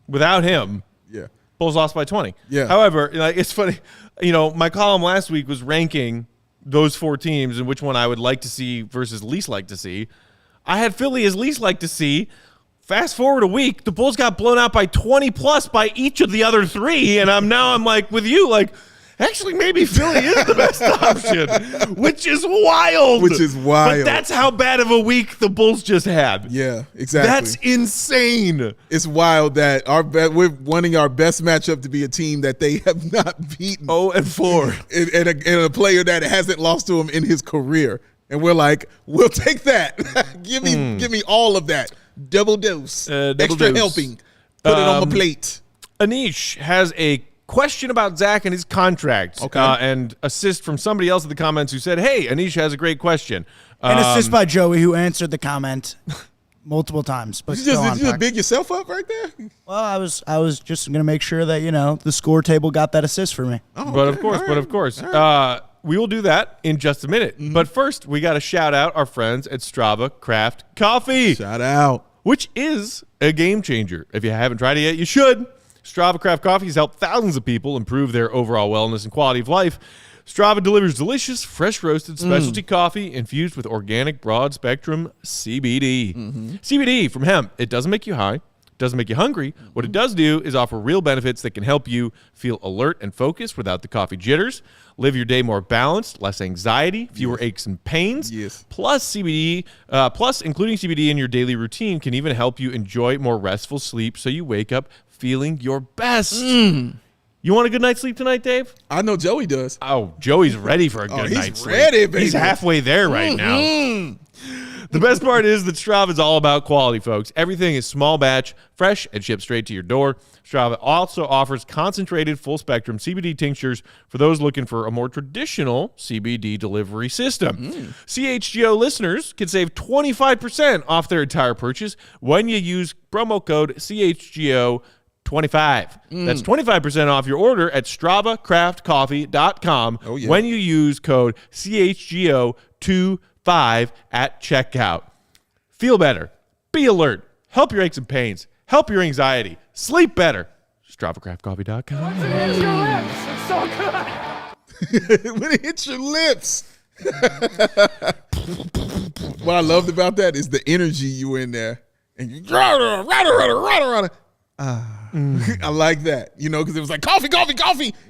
without him. Yeah. Bulls lost by 20. Yeah. However, it's funny. My column last week was ranking those 4 teams and which one I would like to see versus least like to see. I had Philly as least like to see. Fast forward a week, the Bulls got blown out by 20 plus by each of the other 3, and I'm like with you, like, actually maybe Philly is the best option, which is wild. But that's how bad of a week the Bulls just had. Yeah, exactly. That's insane. It's wild that we're wanting our best matchup to be a team that they have not beaten. 0-4. And a player that hasn't lost to him in his career. And we're like, we'll take that. give me all of that. Double dose. Extra helping. Put it on my plate. Anish has a question about Zach and his contract. Okay. And assist from somebody else in the comments who said, hey, Anish has a great question. And assist by Joey, who answered the comment multiple times. But You still on just, you just track. big yourself up right there? Well, I was just gonna make sure that the score table got that assist for me. Oh, But okay. of course, we will do that in just a minute. But first, we got to shout out our friends at Strava Craft Coffee, Shout out. which is a game changer. If you haven't tried it yet, you should. Strava Craft Coffee has helped thousands of people improve their overall wellness and quality of life. Strava delivers delicious, fresh roasted specialty coffee infused with organic broad spectrum CBD. CBD from hemp. It doesn't make you high. Doesn't make you hungry. What it does do is offer real benefits that can help you feel alert and focused without the coffee jitters, live your day more balanced, less anxiety, fewer aches and pains. Yes. Plus CBD, including CBD in your daily routine can even help you enjoy more restful sleep so you wake up feeling your best. You want a good night's sleep tonight, Dave? I know Joey does. Oh, Joey's ready for a good he's night's sleep. ready, baby. He's halfway there right now. The best part is that Strava is all about quality, folks. Everything is small batch, fresh, and shipped straight to your door. Strava also offers concentrated full-spectrum CBD tinctures for those looking for a more traditional CBD delivery system. CHGO listeners can save 25% off their entire purchase when you use promo code CHGO25. That's 25% off your order at StravaCraftCoffee.com when you use code CHGO25 at checkout. Feel better. Be alert. Help your aches and pains. Help your anxiety. Sleep better. StravaCraftCoffee.com. When it hits your lips. What I loved about that is the energy you in there. And you rada. I like that, because it was like coffee.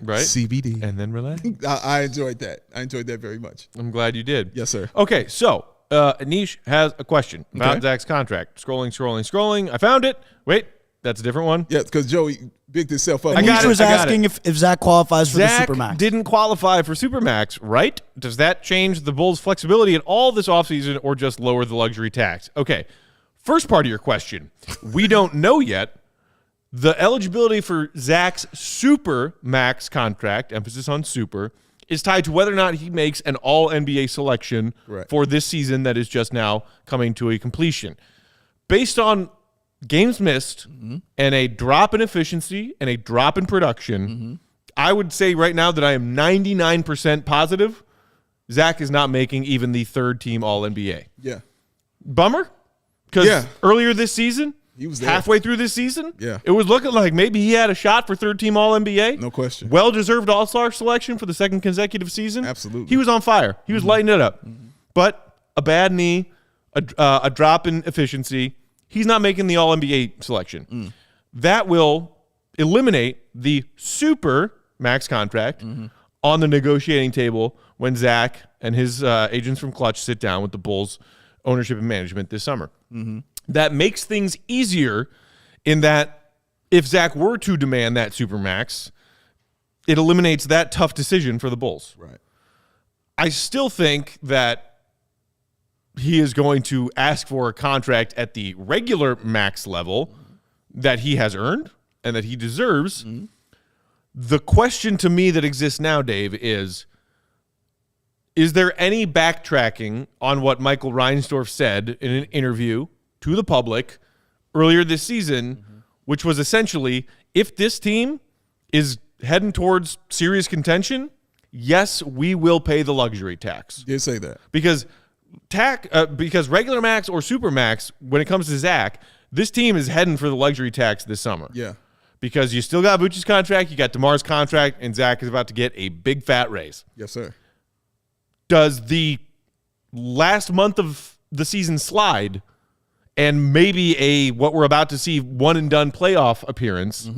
Right. CBD. And then relax. I enjoyed that. I enjoyed that very much. I'm glad you did. Yes, sir. Okay, so Anish has a question about Okay. Zach's contract. Scrolling. I found it. Wait, that's a different one. Yeah, because Joey bigged himself up. I got Anish it, was I got asking if Zach qualifies for Zach the Supermax. didn't qualify for Supermax, right? Does that change the Bulls' flexibility at all this offseason or just lower the luxury tax? Okay, first part of your question. We don't know yet. The eligibility for Zach's Supermax contract, emphasis on super, is tied to whether or not he makes an All-NBA selection for this season that is just now coming to a completion. Based on games missed and a drop in efficiency and a drop in production, I would say right now that I am 99% positive Zach is not making even the third-team All-NBA. Yeah. Bummer, because Yeah. earlier this season, He was there. halfway through this season, Yeah. it was looking like maybe he had a shot for third-team All-NBA. No question. Well-deserved All-Star selection for the second consecutive season. Absolutely. He was on fire. He was lighting it up. But a bad knee, a drop in efficiency, he's not making the All-NBA selection. That will eliminate the super max contract on the negotiating table when Zach and his agents from Clutch sit down with the Bulls ownership and management this summer. That makes things easier in that if Zach were to demand that supermax, it eliminates that tough decision for the Bulls. Right. I still think that he is going to ask for a contract at the regular max level that he has earned and that he deserves. The question to me that exists now, Dave, is there any backtracking on what Michael Reinsdorf said in an interview to the public earlier this season, which was essentially, if this team is heading towards serious contention, yes, we will pay the luxury tax. Did say that. Because regular max or super max, when it comes to Zach, this team is heading for the luxury tax this summer. Yeah. Because you still got Vooch's contract, you got Demar's contract, and Zach is about to get a big fat raise. Yes, sir. Does the last month of the season slide and maybe what we're about to see one and done playoff appearance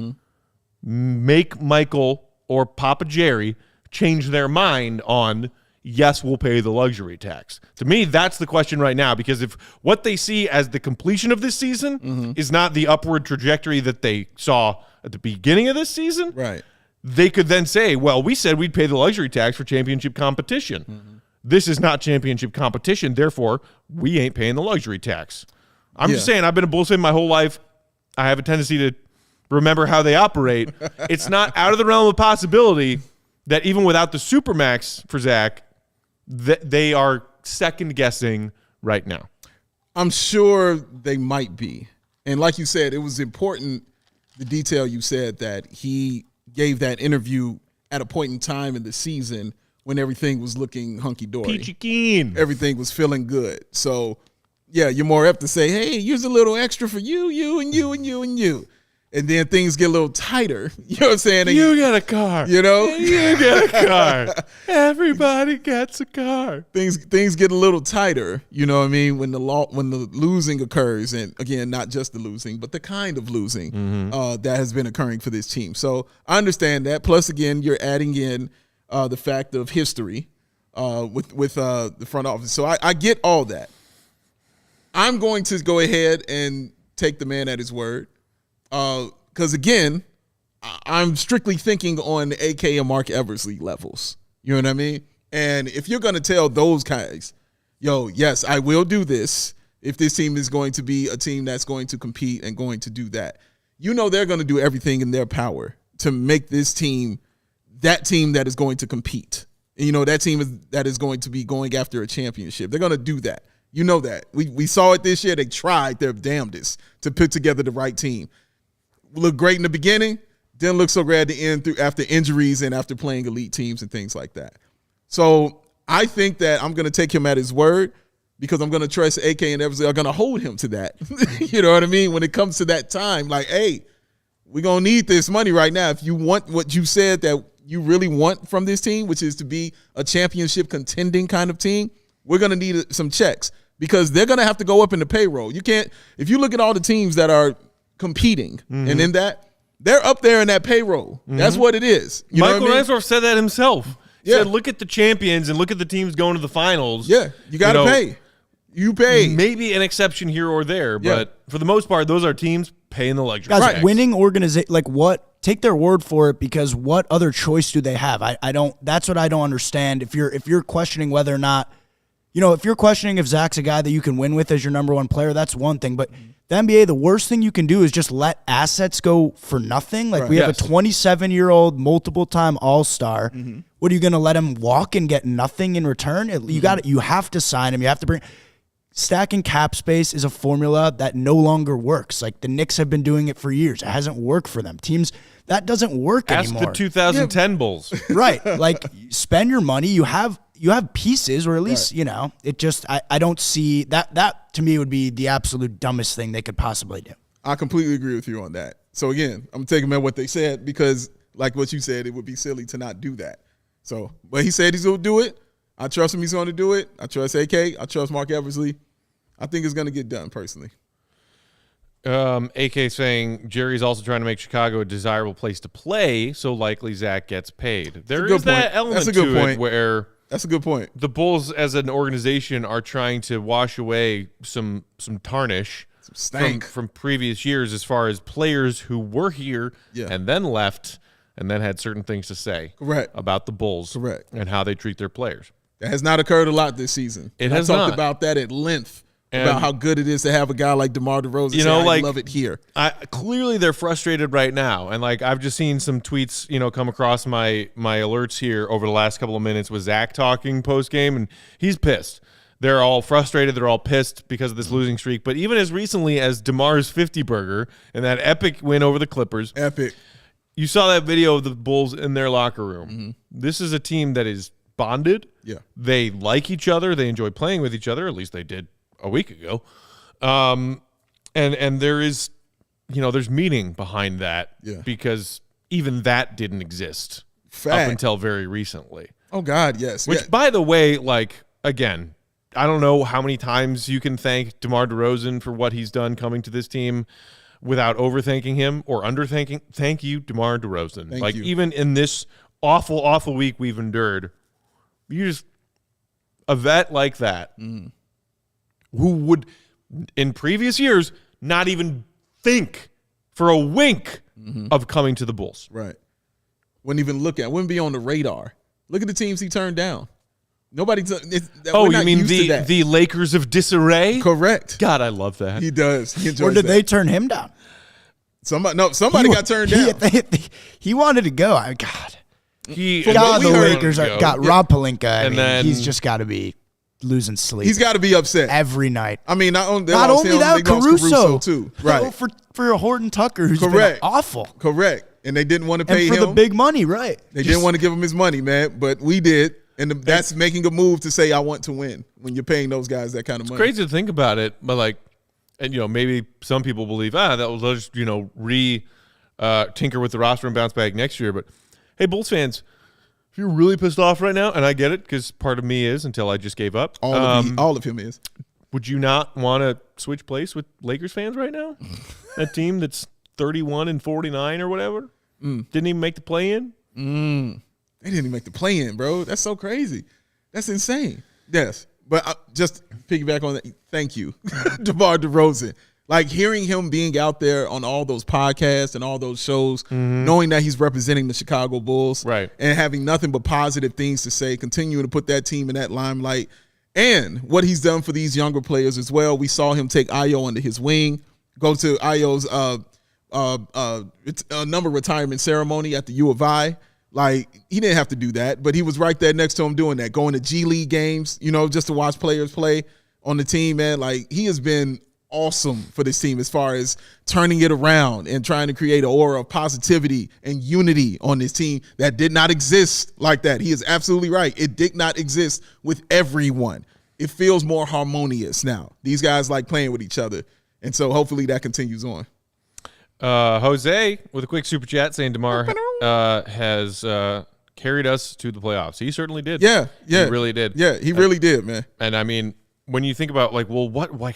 make Michael or Papa Jerry change their mind on, yes, we'll pay the luxury tax? To me, that's the question right now, because if what they see as the completion of this season is not the upward trajectory that they saw at the beginning of this season, Right. they could then say, well, we said we'd pay the luxury tax for championship competition. This is not championship competition. Therefore, we ain't paying the luxury tax. I'm just saying, I've been a Bulls fan my whole life. I have a tendency to remember how they operate. It's not out of the realm of possibility that even without the Supermax for Zach, they are second guessing right now. I'm sure they might be. And like you said, it was important, the detail you said, that he gave that interview at a point in time in the season when everything was looking hunky-dory. Peachy keen. Everything was feeling good. So, yeah, you're more apt to say, hey, here's a little extra for you, you, and you, and you, and you. And then things get a little tighter. You know what I'm saying? And You get a car. You know? You get a car. Everybody gets a car. Things get a little tighter, you know what I mean, when the losing occurs, and again, not just the losing, but the kind of losing that has been occurring for this team. So I understand that. Plus, again, you're adding in the fact of history with the front office. So I get all that. I'm going to go ahead and take the man at his word because, again, I'm strictly thinking on AK and Mark Eversley levels. You know what I mean? And if you're going to tell those guys, yo, yes, I will do this if this team is going to be a team that's going to compete and going to do that, you know they're going to do everything in their power to make this team that team that is going to compete. And, you know, that team that is going to be going after a championship. They're going to do that. You know that. We saw it this year. They tried their damnedest to put together the right team. Looked great in the beginning, didn't look so great at the end after injuries and after playing elite teams and things like that. So I think that I'm going to take him at his word because I'm going to trust AK and Eversley are going to hold him to that. You know what I mean? When it comes to that time, like, hey, we're going to need this money right now. If you want what you said that you really want from this team, which is to be a championship contending kind of team, we're going to need some checks because they're going to have to go up in the payroll. You can't – if you look at all the teams that are competing and in that, they're up there in that payroll. That's what it is. You Michael know what I mean? Reinsdorf said that himself. He Yeah. said, look at the champions and look at the teams going to the finals. Yeah, you got to pay. You pay. Maybe an exception here or there, but for the most part, those are teams paying the luxury Guys, tax. winning organization, like what? Take their word for it because what other choice do they have? I don't. That's what I don't understand. If you're questioning whether or not, you know, if you're questioning if Zach's a guy that you can win with as your number one player, that's one thing. But the NBA, the worst thing you can do is just let assets go for nothing. Like we have a 27-year-old, multiple-time All-Star. What are you going to let him walk and get nothing in return? You have to sign him. You have to bring. Stacking cap space is a formula that no longer works. Like the Knicks have been doing it for years. It hasn't worked for them. Teams, that doesn't work anymore. Ask the 2010 Bulls. Right. Like spend your money. You have pieces, or at least, you know, it just, I don't see that to me would be the absolute dumbest thing they could possibly do. I completely agree with you on that. So again, I'm taking at what they said because like what you said, it would be silly to not do that. So, but he said he's going to do it. I trust him. He's going to do it. I trust AK. I trust Mark Eversley. I think it's going to get done personally. AK saying Jerry's also trying to make Chicago a desirable place to play, so likely Zach gets paid. There is that element to it where that's a good point. The Bulls as an organization are trying to wash away some tarnish from previous years as far as players who were here and then left and then had certain things to say about the Bulls and how they treat their players. That has not occurred a lot this season. It has not. I talked about that at length. About how good it is to have a guy like Demar Derozan. You know, I love it here. Clearly, they're frustrated right now, and like I've just seen some tweets, you know, come across my alerts here over the last couple of minutes with Zach talking post game, and he's pissed. They're all frustrated. They're all pissed because of this losing streak. But even as recently as Demar's 50 burger and that epic win over the Clippers, you saw that video of the Bulls in their locker room. This is a team that is bonded. Yeah, they like each other. They enjoy playing with each other. At least they did a week ago. And there is, you know, there's meaning behind that because even that didn't exist up until very recently. Oh God, yes. Which by the way, like, again, I don't know how many times you can thank DeMar DeRozan for what he's done coming to this team without overthanking him or underthanking. Thank you, DeMar DeRozan. Thank you. Even in this awful, awful week we've endured, a vet like that who would, in previous years, not even think for a wink of coming to the Bulls. Right. Wouldn't even look at, wouldn't be on the radar. Look at the teams he turned down. Nobody. You mean the Lakers of disarray? Correct. God, I love that. He does. He enjoys or did they turn him down? Somebody got turned down. He wanted to go. God. The Lakers got Rob Pelinka. I mean, he's just got to be. losing sleep. He's got to be upset every night. I mean, not only that, they lost Caruso too. Right. For Horton Tucker, who's been awful. Correct. And they didn't want to pay him. And for the big money, right. They didn't want to give him his money, man. But we did. And that's making a move to say, I want to win when you're paying those guys that kind of money. It's crazy to think about it, but like, and maybe some people believe, that will just, tinker with the roster and bounce back next year. But hey, Bulls fans, if you're really pissed off right now, and I get it because part of me is until I just gave up. All of him is. Would you not want to switch place with Lakers fans right now? That team that's 31-49 or whatever didn't even make the play-in. They didn't even make the play-in, bro. That's so crazy. That's insane. Yes, but just piggyback on that. Thank you, Demar Derozan. Like hearing him being out there on all those podcasts and all those shows, knowing that he's representing the Chicago Bulls, right, and having nothing but positive things to say, continuing to put that team in that limelight, and what he's done for these younger players as well. We saw him take Ayo under his wing, go to Ayo's number retirement ceremony at the U of I. Like, he didn't have to do that, but he was right there next to him doing that, going to G League games, just to watch players play on the team, man. Like, he has been awesome for this team as far as turning it around and trying to create an aura of positivity and unity on this team that did not exist like that. He is absolutely right. It did not exist with everyone. It feels more harmonious now. These guys like playing with each other, and so hopefully that continues on. Jose with a quick super chat saying DeMar has carried us to the playoffs. He certainly did. Yeah. He really did. Yeah, he really did, man. And I mean, when you think about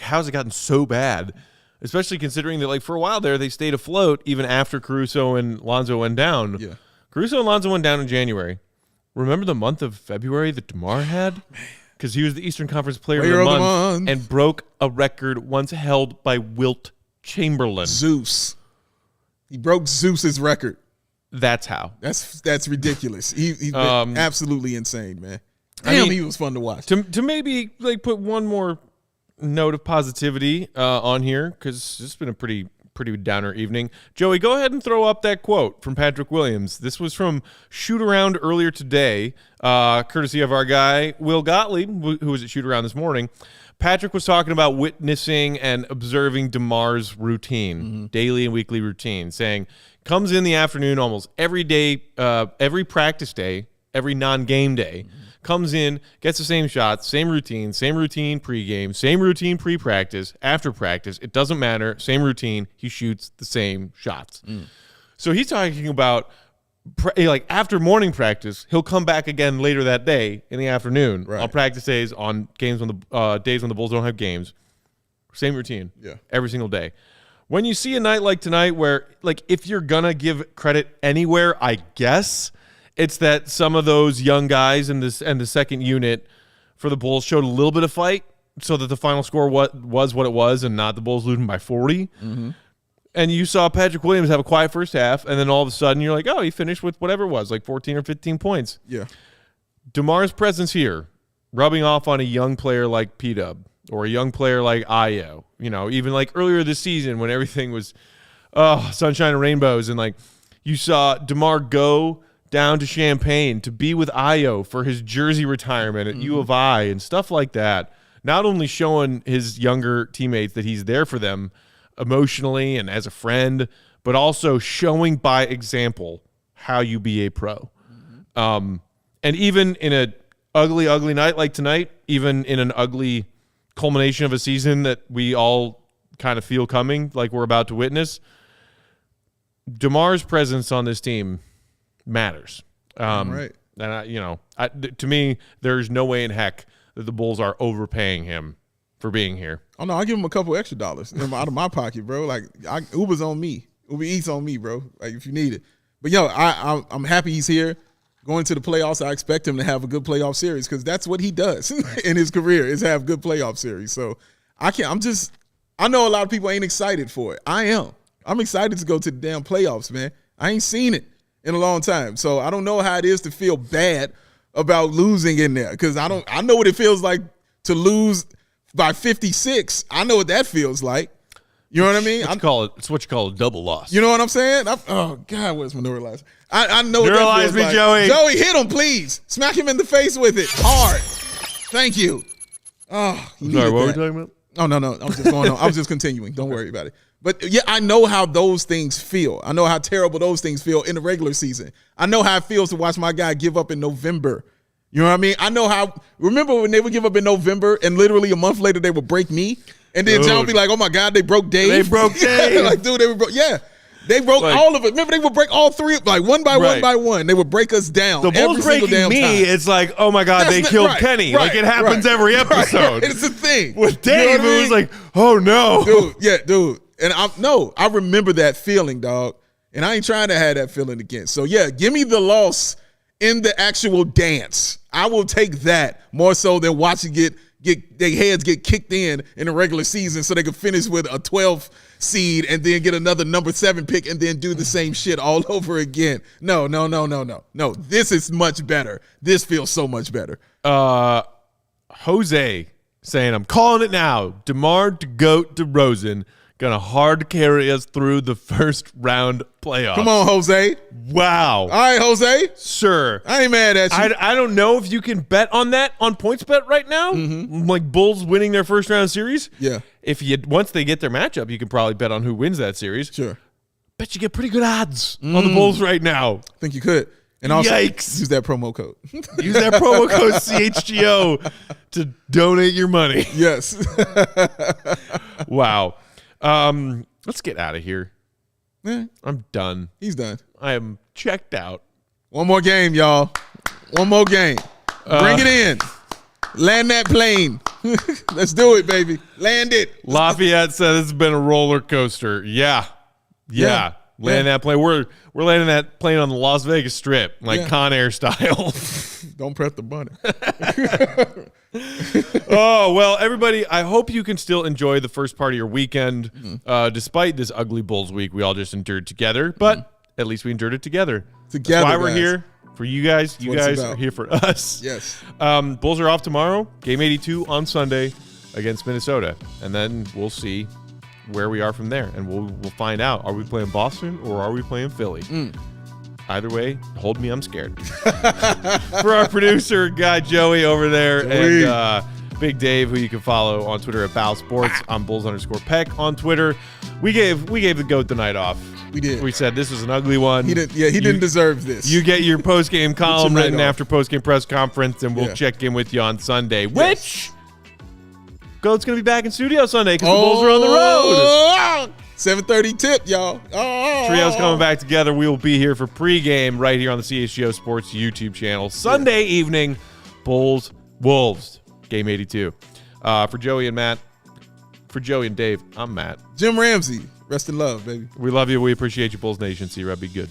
how's it gotten so bad, especially considering that for a while there they stayed afloat even after Caruso and Lonzo went down. Yeah. Caruso and Lonzo went down in January. Remember the month of February that DeMar had? Because he was the Eastern Conference Player of the Month and broke a record once held by Wilt Chamberlain. Zeus. He broke Zeus's record. That's how. That's ridiculous. He's been absolutely insane, man. Damn, he was fun to watch. To maybe put one more note of positivity on here, because it's been a pretty downer evening. Joey, go ahead and throw up that quote from Patrick Williams. This was from Shoot Around earlier today, courtesy of our guy Will Gottlieb, who was at Shoot Around this morning. Patrick was talking about witnessing and observing DeMar's routine, daily and weekly routine, saying comes in the afternoon almost every day, every practice day, every non-game day, comes in, gets the same shots, same routine pregame, same routine pre-practice, after practice. It doesn't matter. Same routine. He shoots the same shots. So he's talking about after morning practice, he'll come back again later that day in the afternoon on practice days, on games when the days when the Bulls don't have games. Same routine, every single day. When you see a night like tonight, where if you're gonna give credit anywhere, I guess it's that some of those young guys in the second unit for the Bulls showed a little bit of fight, so that the final score was what it was, and not the Bulls losing by 40. And you saw Patrick Williams have a quiet first half, and then all of a sudden you're like, oh, he finished with whatever it was, 14 or 15 points. Yeah. DeMar's presence here, rubbing off on a young player like P-Dub or a young player like Ayo, even earlier this season when everything was sunshine and rainbows, and you saw DeMar go down to Champaign to be with Ayo for his jersey retirement at U of I and stuff like that. Not only showing his younger teammates that he's there for them emotionally and as a friend, but also showing by example how you be a pro. And even in an ugly night like tonight, even in an ugly culmination of a season that we all kind of feel coming, like we're about to witness, DeMar's presence on this team matters. Right. And to me, there's no way in heck that the Bulls are overpaying him for being here. Oh no, I give him a couple extra dollars out of my pocket, bro. Uber's on me. Uber Eats on me, bro. If you need it. But I'm happy he's here. Going to the playoffs, I expect him to have a good playoff series because that's what he does in his career is have good playoff series. So I know a lot of people ain't excited for it. I am. I'm excited to go to the damn playoffs, man. I ain't seen it in a long time. So I don't know how it is to feel bad about losing in there because I know what it feels like to lose by 56. I know what that feels like. You know what I mean? It's what you call a double loss. You know what I'm saying? Oh, God, where's my neuralizer? I know what that Neuralize feels me, like. Joey. Joey, hit him, please. Smack him in the face with it. Hard. Thank you. Oh, Sorry, what were we talking about? Oh, no. I was just going on. I was just continuing. Don't worry about it. But, yeah, I know how those things feel. I know how terrible those things feel in the regular season. I know how it feels to watch my guy give up in November. You know what I mean? I know how – remember when they would give up in November and literally a month later they would break me? And then John would be like, oh, my God, they broke Dave. They broke Dave. Like, dude, they were broke. Yeah. They broke all of it. Remember, they would break all three, like one by one. They would break us down. The Bulls breaking me, it's like, oh my God, they killed Kenny. Like it happens every episode. It's a thing. With Dave, it was like, oh no. Dude. And I remember that feeling, dog. And I ain't trying to have that feeling again. So yeah, give me the loss in the actual dance. I will take that more so than watching get their heads get kicked in the regular season so they could finish with a 12 seed and then get another number 7 pick and then do the same shit all over again. No. This is much better. This feels so much better. Jose saying, I'm calling it now. Demar Derozan gonna hard carry us through the first round playoffs. Come on, Jose. Wow. All right, Jose. Sure. I ain't mad at you. I don't know if you can bet on that on PointsBet right now. Like Bulls winning their first round series. Yeah. Once they get their matchup, you can probably bet on who wins that series. Sure. Bet you get pretty good odds on the Bulls right now. I think you could. And also Yikes. Use that promo code. Use that promo code CHGO to donate your money. Yes. Wow. Let's get out of here. Yeah. I'm done. He's done. I am checked out. One more game, y'all. One more game. Bring it in. Land that plane. Let's do it, baby. Land it. Lafayette said it's been a roller coaster. Yeah. Land that plane. We're landing that plane on the Las Vegas Strip, like Con Air style. Don't press the button. Oh, well, everybody, I hope you can still enjoy the first part of your weekend, despite this ugly Bulls week we all just endured together. But at least we endured it together. That's why we're here. For you guys. You guys are here for us. Yes. Bulls are off tomorrow. Game 82 on Sunday against Minnesota. And then we'll see where we are from there. And we'll find out. Are we playing Boston or are we playing Philly? Either way, hold me, I'm scared. For our producer, guy Joey over there, and Big Dave, who you can follow on Twitter at Bow Sports. I'm Bulls_Peck on Twitter. We gave the GOAT the night off. We did. We said this was an ugly one. He didn't deserve this. You get your post-game column written after post-game press conference, and we'll check in with you on Sunday, which GOAT's going to be back in studio Sunday because the Bulls are on the road. 7:30 tip, y'all. Trio's coming back together. We will be here for pregame right here on the CHGO Sports YouTube channel. Sunday evening, Bulls, Wolves, Game 82. For Joey and Matt, for Joey and Dave, I'm Matt. Jim Ramsey, rest in love, baby. We love you. We appreciate you, Bulls Nation. See you, Rob. Be good.